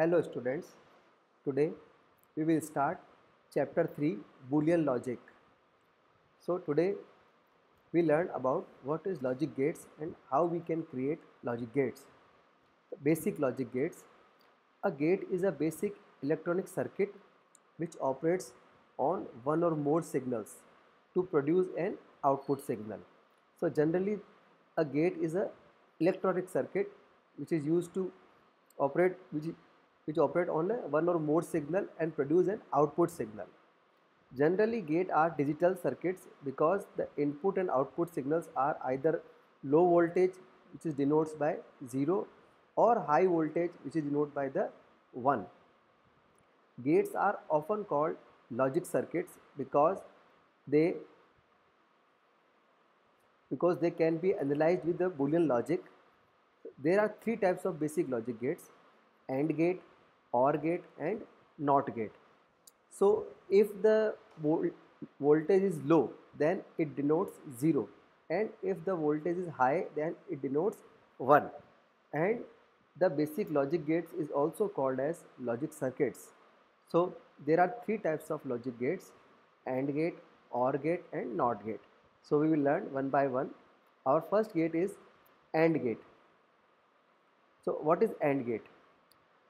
Hello students, today we will start chapter 3 Boolean logic. So today we learn about what is logic gates and how we can create logic gates. Basic logic gates. A gate is a basic electronic circuit which operates on one or more signals to produce an output signal. So generally a gate is a electronic circuit which is used to operate which operate on one or more signal and produce an output signal. Generally gate are digital circuits because the input and output signals are either low voltage, which is denotes by 0, or high voltage, which is denoted by the 1. Gates are often called logic circuits they because they can be analyzed with the Boolean logic. There are three types of basic logic gates: AND gate, OR gate and NOT gate. So if the voltage is low, then it denotes 0, and if the voltage is high, then it denotes 1. And the basic logic gates is also called as logic circuits. So there are three types of logic gates: AND gate, OR gate and NOT gate. So we will learn one by one. Our first gate is AND gate. So what is AND gate?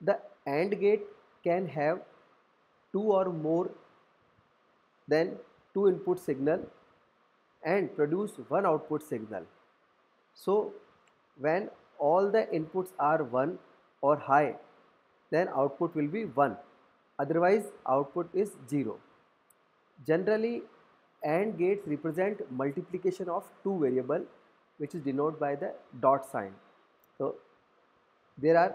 The AND gate can have two or more than two input signal and produce one output signal. So when all the inputs are 1 or high, then output will be 1, otherwise output is 0. Generally AND gates represent multiplication of two variable, which is denoted by the dot sign. So there are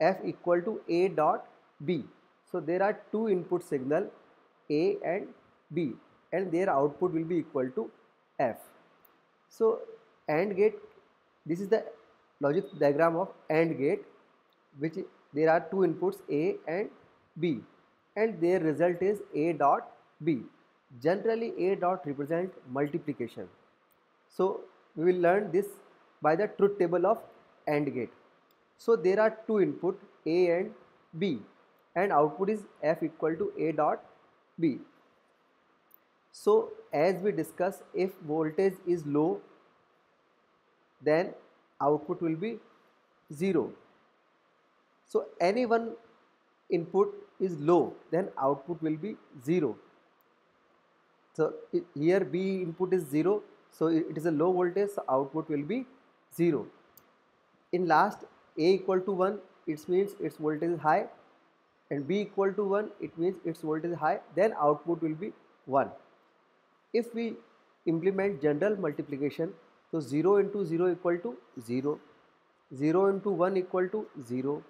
f equal to a dot b. So there are two input signal a and b, and their output will be equal to f. So AND gate, this is the logic diagram of AND gate, which there are two inputs a and b, and their result is a dot b. Generally a dot represent multiplication. So we will learn this by the truth table of AND gate. So there are two input a and b, and output is f equal to a dot b. So as we discuss, if voltage is low, then output will be 0. So any one input is low, then output will be 0. So here b input is 0, so it is a low voltage, so output will be 0. In last, a equal to 1, it means its voltage is high, and b equal to 1, it means its voltage is high, then output will be 1. If we implement general multiplication, so 0 into 0 equal to 0, 0 into 1 equal to 0,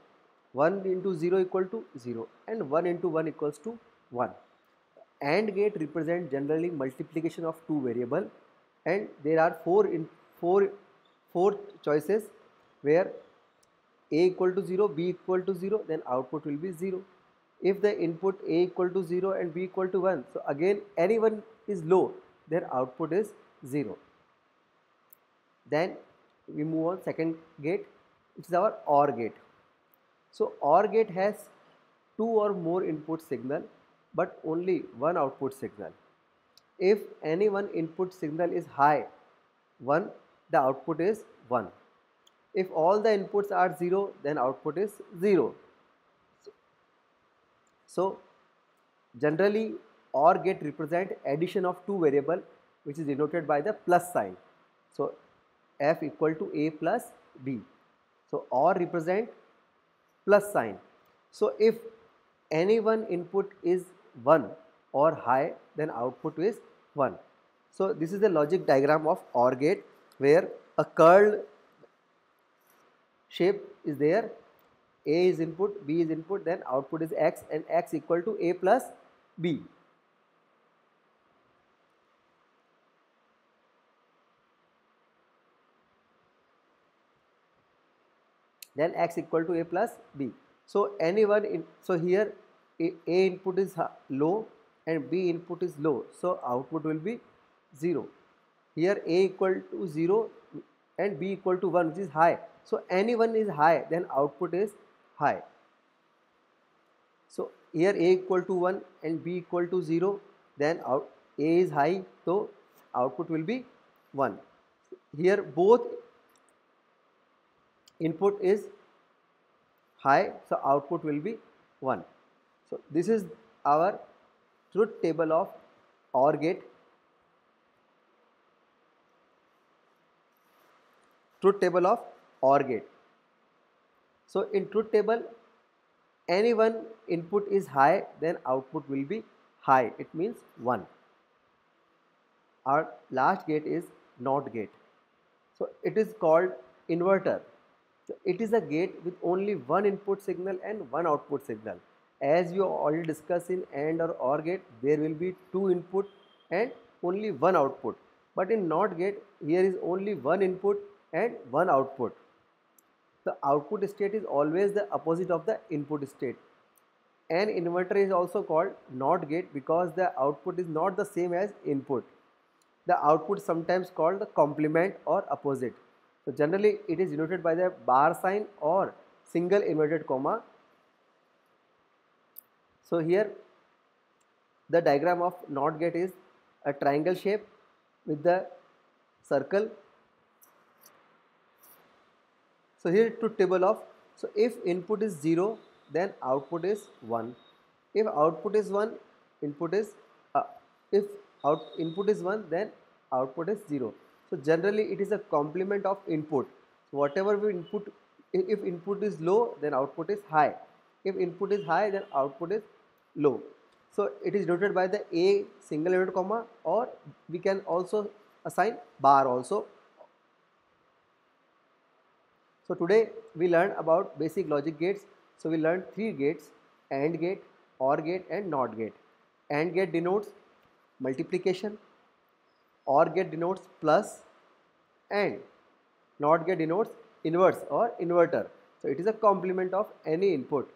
1 into 0 equal to 0, and 1 into 1 equals to 1. AND gate represent generally multiplication of two variable, and there are four choices where a equal to 0, b equal to 0, then output will be 0. If the input a equal to 0 and b equal to 1, so again any one is low, then output is 0. Then we move on second gate, which is our OR gate. So OR gate has two or more input signal but only one output signal. If any one input signal is high, 1, the output is 1. If all the inputs are 0, then output is 0. So generally OR gate represent addition of two variable, which is denoted by the plus sign. So f equal to a plus b. So OR represent plus sign. So if any one input is 1 or high, then output is 1. So this is the logic diagram of OR gate, where a curled shape is there. A is input, b is input, then output is x, and x equal to a plus b. Then x equal to a plus b. So so here a input is low and b input is low, so output will be 0. Here a equal to 0 and b equal to 1, which is high. So any one is high, then output is high. So here A equal to 1 and B equal to 0, then out A is high, so output will be 1. Here both input is high, so output will be 1. So this is our truth table of OR gate. Truth table of OR gate. So in truth table, any one input is high, then output will be high. It means 1. Our last gate is NOT gate. So it is called inverter. So it is a gate with only one input signal and one output signal. As we already discussed in AND or OR gate, there will be two input and only one output. But in NOT gate, here is only one input and one output. The output state is always the opposite of the input state. An inverter is also called NOT gate because the output is not the same as input. The output sometimes called the complement or opposite. So generally it is denoted by the bar sign or single inverted comma. So here the diagram of NOT gate is a triangle shape with the circle. So here truth table of, so if input is 0, then output is 1. If output is 1, input is input is 1, then output is 0. So generally it is a complement of input. So whatever we input, if input is low, then output is high. If input is high, then output is low. So it is denoted by the A single inverted comma, or we can also assign bar also. So today we learned about basic logic gates. So we learned three gates: AND gate, OR gate and NOT gate. AND gate denotes multiplication, OR gate denotes plus, and NOT gate denotes inverse or inverter. So it is a complement of any input.